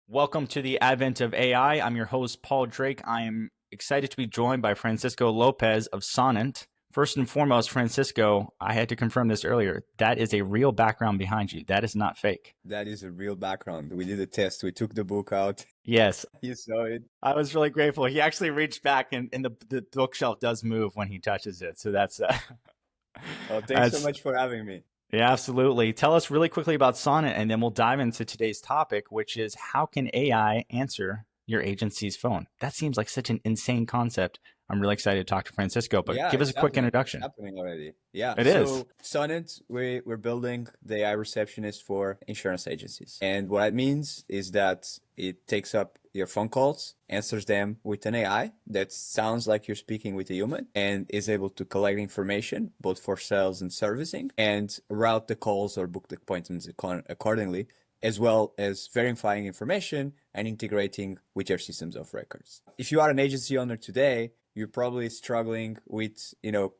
Welcome to the advent of AI. I'm your host, Paul Drake. I am excited to be joined by Francisco Lopes of Sonant. First and foremost, Francisco, I had to confirm this earlier. That is a real background behind you. That is not fake. That is a real background. We did a test. We took the book out. Yes, You saw it. I was really grateful. He actually reached back, and the bookshelf does move when he touches it. So Oh, thanks so that's much for having me. yeah, absolutely. Tell us really quickly about Sonnet, and then we'll dive into today's topic, which is how can AI answer your agency's phone? That seems like such an insane concept. I'm really excited to talk to Francisco, but Yeah, give us a it's quick happening. It's introduction. happening already. Yeah. It is. So Sonant, we're building the AI receptionist for insurance agencies. And what it means is that it takes up your phone calls, answers them with an AI that sounds like you're speaking with a human and is able to collect information both for sales and servicing and route the calls or book the appointments accordingly, as well as verifying information and integrating with your systems of records. If you are an agency owner today, you're probably struggling with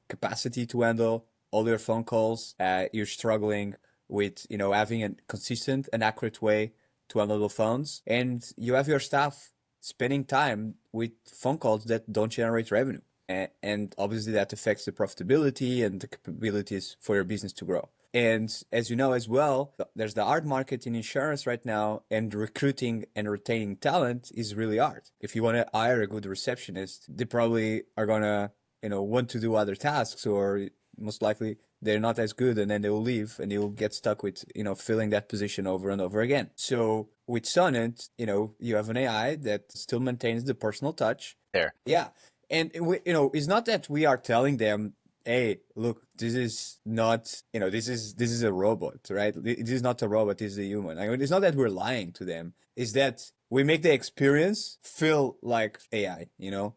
capacity to handle all your phone calls. You're struggling with having a consistent and accurate way to handle the phones, and you have your staff spending time with phone calls that don't generate revenue, and obviously that affects the profitability and the capabilities for your business to grow. And as you know as well, there's the hard market in insurance right now, and recruiting and retaining talent is really hard. If you want to hire a good receptionist, they probably are gonna, want to do other tasks, or most likely they're not as good, and then they will leave, and you'll get stuck with, filling that position over and over again. So with Sonnet, you have an AI that still maintains the personal touch. There. Yeah. And it's not that we are telling them, hey, look, this is not, this is a robot, right? This is not a robot, this is a human. I mean, it's not that we're lying to them. It's that we make the experience feel like AI,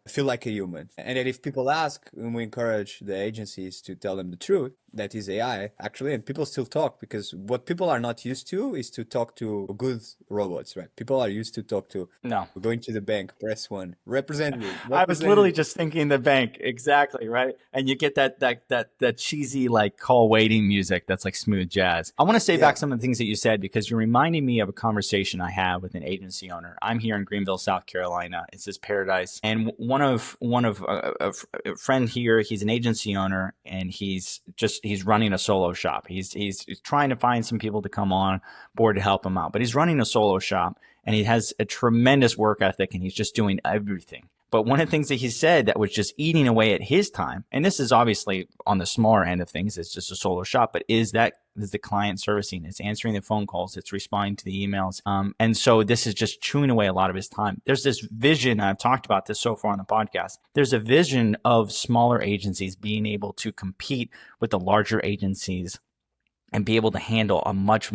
feel like a human. And that if people ask, and we encourage the agencies to tell them the truth, that is AI actually, and people still talk, because what people are not used to is to talk to good robots, right? People are used to talk to No. going to the bank, press one, represent me, I was literally representative. just thinking the bank, exactly, right? And you get that cheesy like call waiting music that's like smooth jazz. I want to say Yeah. back some of the things that you said because you're reminding me of a conversation I had with an agency owner. I'm here in Greenville, South Carolina. It's this paradise, and one of a friend here. He's an agency owner, and he's running a solo shop. He's trying to find some people to come on board to help him out, but he's running a solo shop, and he has a tremendous work ethic, and he's just doing everything. But one of the things that he said that was just eating away at his time, and this is obviously on the smaller end of things, it's just a solo shop, but is the client servicing, it's answering the phone calls, it's responding to the emails. And so this is just chewing away a lot of his time. There's this vision, I've talked about this so far on the podcast. There's a vision of smaller agencies being able to compete with the larger agencies and be able to handle a much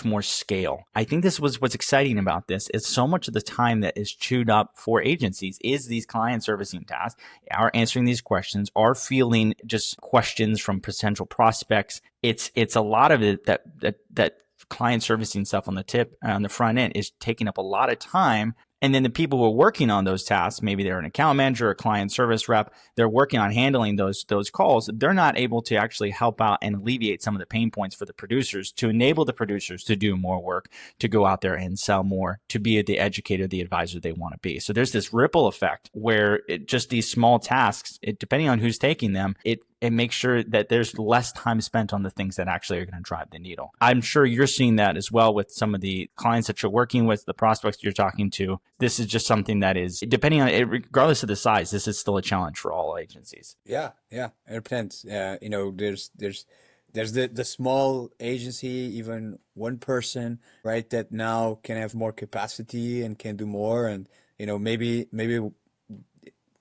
more scale. I think this was what's exciting about this is so much of the time that is chewed up for agencies is these client servicing tasks, are answering these questions, are fielding just questions from potential prospects. It's a lot of it that client servicing stuff on the front end is taking up a lot of time. And then the people who are working on those tasks, maybe they're an account manager or a client service rep, they're working on handling those calls. They're not able to actually help out and alleviate some of the pain points for the producers to enable the producers to do more work, to go out there and sell more, to be the educator, the advisor they want to be. So there's this ripple effect where just these small tasks, depending on who's taking them, it makes sure that there's less time spent on the things that actually are going to drive the needle. I'm sure you're seeing that as well with some of the clients that you're working with, the prospects you're talking to. This is just something that is, depending on it, regardless of the size, this is still a challenge for all agencies. Yeah, yeah, 100%. There's the small agency, even one person, right, that now can have more capacity and can do more, and maybe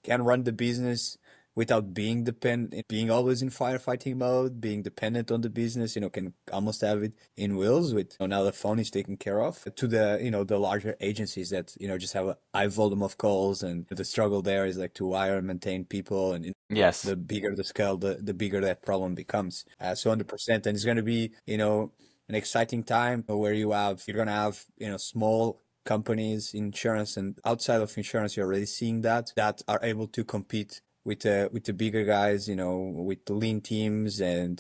can run the business without being dependent, being always in firefighting mode, being dependent on the business, can almost have it in wheels with, now the phone is taken care of, to the, the larger agencies that, just have a high volume of calls, and the struggle there is like to hire and maintain people, and Yes. the bigger the scale, the bigger that problem becomes. So 100%, and it's going to be, an exciting time where you're going to have, small companies, insurance, and outside of insurance, you're already seeing that are able to compete with the bigger guys, with the lean teams, and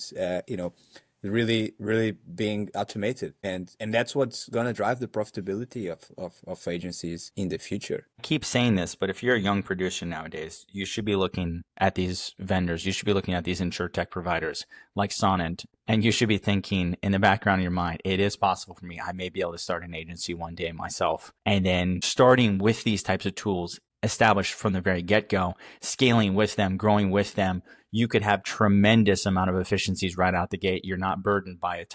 really being automated. And that's what's gonna drive the profitability of agencies in the future. I keep saying this, but if you're a young producer nowadays, you should be looking at these vendors. You should be looking at these insurtech providers like Sonant, and you should be thinking in the background of your mind, it is possible for me. I may be able to start an agency one day myself. And then starting with these types of tools established from the very get-go, scaling with them, growing with them, you could have tremendous amount of efficiencies right out the gate. You're not burdened by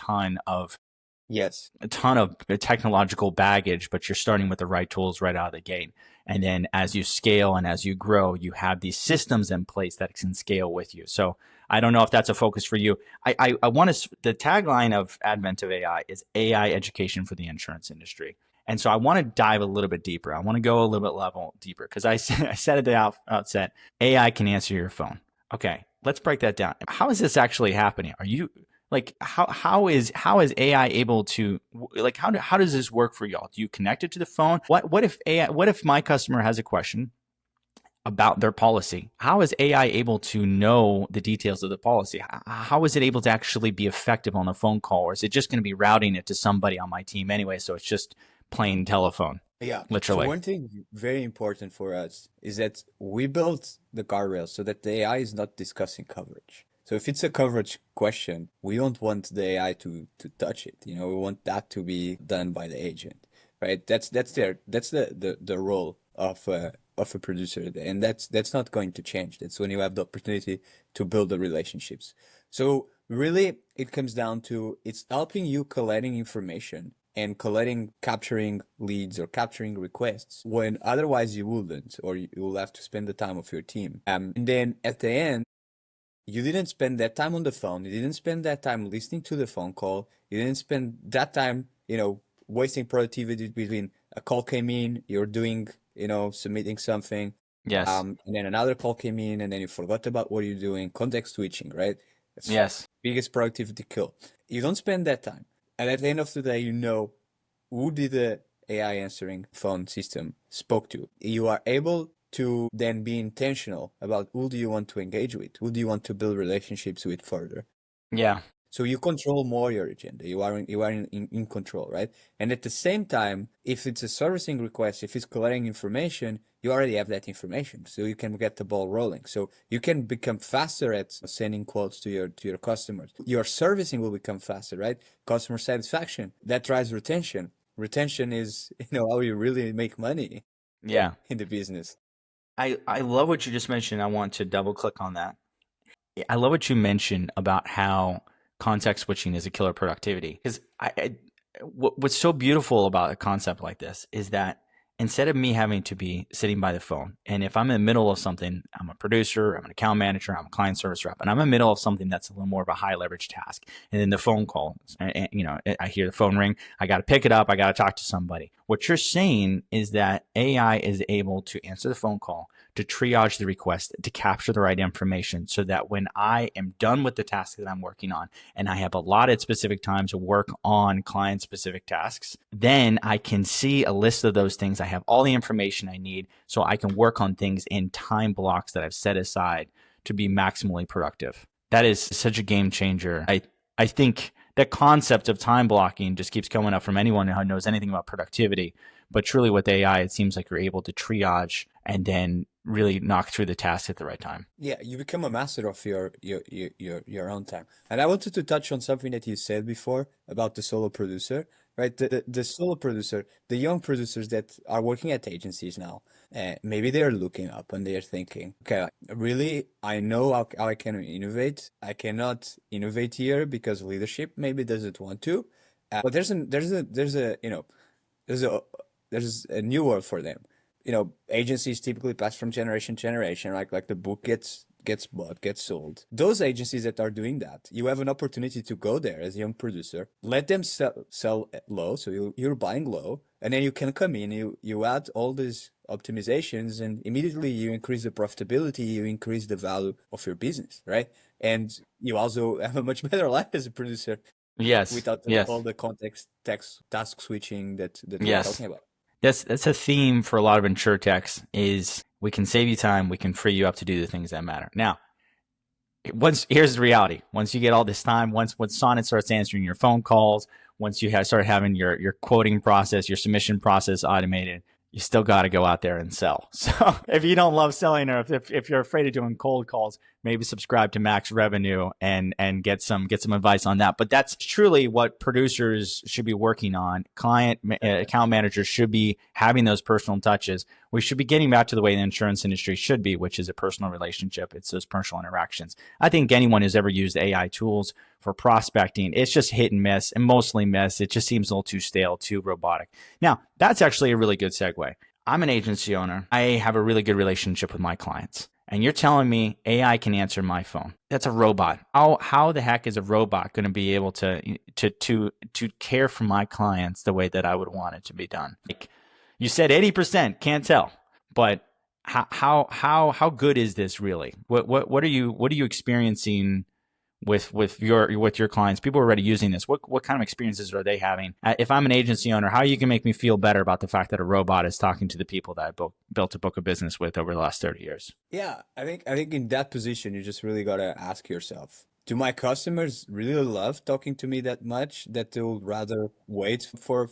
Yes. a ton of technological baggage, but you're starting with the right tools right out of the gate. And then as you scale and as you grow, you have these systems in place that can scale with you. So I don't know if that's a focus for you. I want to, the tagline of Advent of AI is AI education for the insurance industry. And so I want to dive a little bit deeper. I want to go a little bit level deeper because I said at the outset, AI can answer your phone. Okay, let's break that down. How is this actually happening? Are you like how is AI able to like how does this work for y'all? Do you connect it to the phone? What if AI? What if my customer has a question about their policy? How is AI able to know the details of the policy? How is it able to actually be effective on the phone call, or is it just going to be routing it to somebody on my team anyway? So it's just plain telephone, Yeah. So literally. one thing very important for us is that we built the guardrails so that the AI is not discussing coverage. So if it's a coverage question, we don't want the AI to touch it. You know, we want that to be done by the agent, right? That's the role of a producer, and that's not going to change. That's when you have the opportunity to build the relationships. So really, it comes down to it's helping you collecting information and capturing leads or capturing requests when otherwise you wouldn't, or you will have to spend the time of your team. And then at the end, you didn't spend that time on the phone. You didn't spend that time listening to the phone call. You didn't spend that time, wasting productivity between a call came in, you're doing, submitting something, Yes. and then another call came in, and then you forgot about what you're doing. Context switching, right? It's Yes. biggest productivity kill. You don't spend that time. And at the end of the day, you know who did the AI answering phone system spoke to. You are able to then be intentional about who do you want to engage with, who do you want to build relationships with further. Yeah. So you control more your agenda. You are in control, right? And at the same time, if it's a servicing request, if it's collecting information, you already have that information, so you can get the ball rolling. So you can become faster at sending quotes to your customers. Your servicing will become faster, right? Customer satisfaction that drives retention. Retention is how you really make money Yeah. in the business. I love what you just mentioned. I want to double click on that. I love what you mentioned about how context switching is a killer productivity. Because what's so beautiful about a concept like this is that instead of me having to be sitting by the phone, and if I'm in the middle of something, I'm a producer, I'm an account manager, I'm a client service rep, and I'm in the middle of something that's a little more of a high leverage task, and then the phone call, and, I hear the phone ring, I got to pick it up, I got to talk to somebody. What you're saying is that AI is able to answer the phone call, to triage the request, to capture the right information so that when I am done with the task that I'm working on and I have allotted specific time to work on client specific tasks, then I can see a list of those things. I have all the information I need so I can work on things in time blocks that I've set aside to be maximally productive. That is such a game changer. I think that concept of time blocking just keeps coming up from anyone who knows anything about productivity. But truly with AI, it seems like you're able to triage and then really knock through the task at the right time. Yeah, you become a master of your own time. And I wanted to touch on something that you said before about the solo producer, right? The solo producer, the young producers that are working at agencies now, maybe they're looking up and they're thinking, okay, really, I know how I can innovate. I cannot innovate here because leadership maybe doesn't want to. But there's a there's a new world for them. Agencies typically pass from generation to generation, like the book gets bought, gets sold. Those agencies that are doing that, you have an opportunity to go there as a young producer, let them sell low, so you're buying low, and then you can come in, you add all these optimizations, and immediately you increase the profitability, you increase the value of your business, right? And you also have a much better life as a producer Yes. without all Yes. the context text task switching that we are Yes. talking about. That's a theme for a lot of insure techs is we can save you time, we can free you up to do the things that matter. Now, once here's the reality. Once you get all this time, once Sonnet starts answering your phone calls, once you start having your quoting process, your submission process automated, you still got to go out there and sell. So if you don't love selling, or if you're afraid of doing cold calls, maybe subscribe to Max Revenue and get some advice on that. But that's truly what producers should be working on. Account managers should be having those personal touches. We should be getting back to the way the insurance industry should be, which is a personal relationship. It's those personal interactions. I think anyone who's ever used AI tools for prospecting, it's just hit and miss, and mostly miss. It just seems a little too stale, too robotic. Now, that's actually a really good segue. I'm an agency owner. I have a really good relationship with my clients. And you're telling me AI can answer my phone. That's a robot. How the heck is a robot going to be able to care for my clients the way that I would want it to be done? Like you said, 80%, can't tell. But how good is this really? What are you experiencing with your clients? People are already using this. What kind of experiences are they having? If I'm an agency owner, how you can make me feel better about the fact that a robot is talking to the people that I built a book of business with over the last 30 years? Yeah, I think in that position, you just really gotta ask yourself, do my customers really love talking to me that much that they'll rather wait for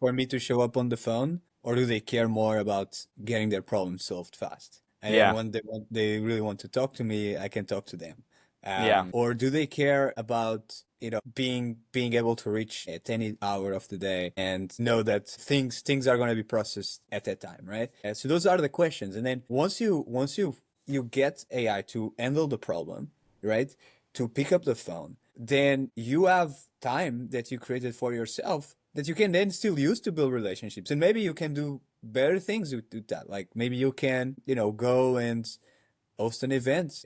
me to show up on the phone, or do they care more about getting their problem solved fast? And then Yeah, when they really want to talk to me, I can talk to them. yeah, Or do they care about, being able to reach at any hour of the day and know that things are going to be processed at that time, right? And so those are the questions. And then once you get AI to handle the problem, right? To pick up the phone, then you have time that you created for yourself that you can then still use to build relationships. And maybe you can do better things with that. Like maybe you can, go and host an event,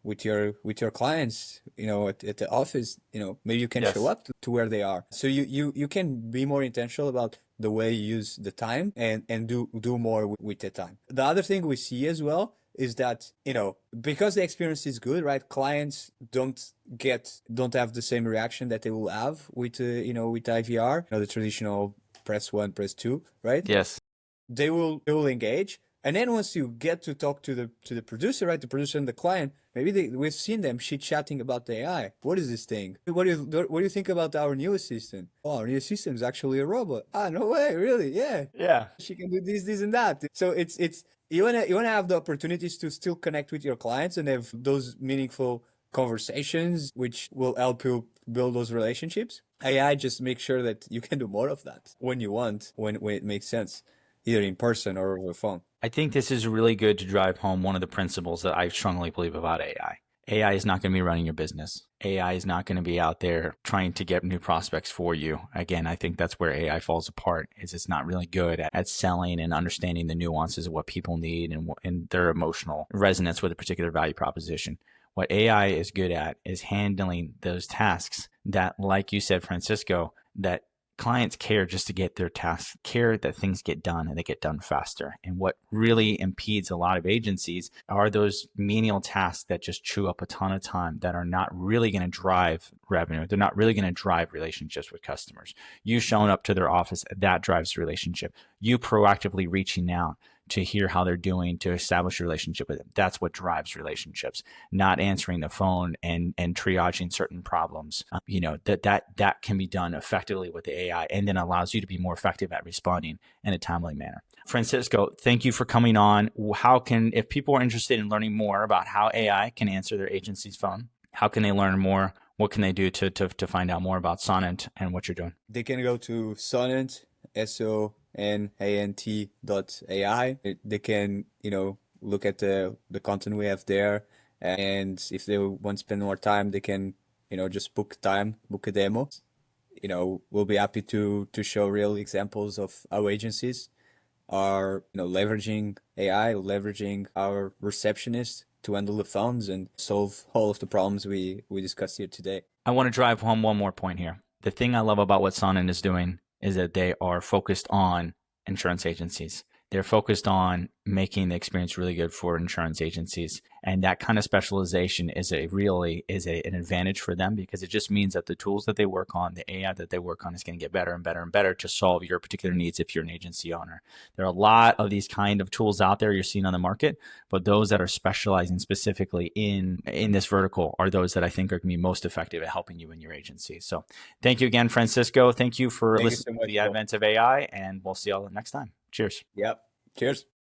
with your clients, at the office. Maybe you can show yes. up to where they are. So you can be more intentional about the way you use the time and do more with the time. The other thing we see as well is that, because the experience is good, right? Clients don't have the same reaction that they will have with IVR, the traditional press one, press two, right? Yes. They will engage. And then once you get to talk to the producer, right, the producer and the client, maybe we've seen them chit chatting about the AI. What is this thing? What do you think about our new assistant? Oh, our new assistant is actually a robot. Ah, no way, really? Yeah, Yeah. she can do this and that. So it's you wanna have the opportunities to still connect with your clients and have those meaningful conversations, which will help you build those relationships. AI just make sure that you can do more of that when you want, when it makes sense, either in person or over the phone. I think this is really good to drive home one of the principles that I strongly believe about AI. AI is not going to be running your business. AI is not going to be out there trying to get new prospects for you. Again, I think that's where AI falls apart, is it's not really good at selling and understanding the nuances of what people need and their emotional resonance with a particular value proposition. What AI is good at is handling those tasks that, like you said, Francisco, that clients care just to get their tasks, care that things get done and they get done faster. And what really impedes a lot of agencies are those menial tasks that just chew up a ton of time, that are not really going to drive revenue. They're not really going to drive relationships with customers. You showing up to their office, that drives the relationship. You proactively reaching out to hear how they're doing, to establish a relationship with them. That's what drives relationships, not answering the phone and triaging certain problems. That can be done effectively with the AI, and then allows you to be more effective at responding in a timely manner. Francisco, thank you for coming on. If people are interested in learning more about how AI can answer their agency's phone, how can they learn more? What can they do to find out more about Sonant and what you're doing? They can go to Sonant, sonant.ai. They can, look at the content we have there. And if they want to spend more time, they can, just book a demo. We'll be happy to show real examples of our agencies are, leveraging AI, leveraging our receptionist to handle the phones and solve all of the problems we discussed here today. I want to drive home one more point here. The thing I love about what Sonant is doing is that they are focused on insurance agencies. They're focused on making the experience really good for insurance agencies. And that kind of specialization is an advantage for them, because it just means that the tools that they work on, the AI that they work on, is going to get better and better and better to solve your particular needs if you're an agency owner. There are a lot of these kind of tools out there you're seeing on the market, but those that are specializing specifically in this vertical are those that I think are going to be most effective at helping you in your agency. So thank you again, Francisco. Thank you for Thank you so listening to much, the Will. advent of AI, and we'll see you all next time. Cheers. Yep. Cheers.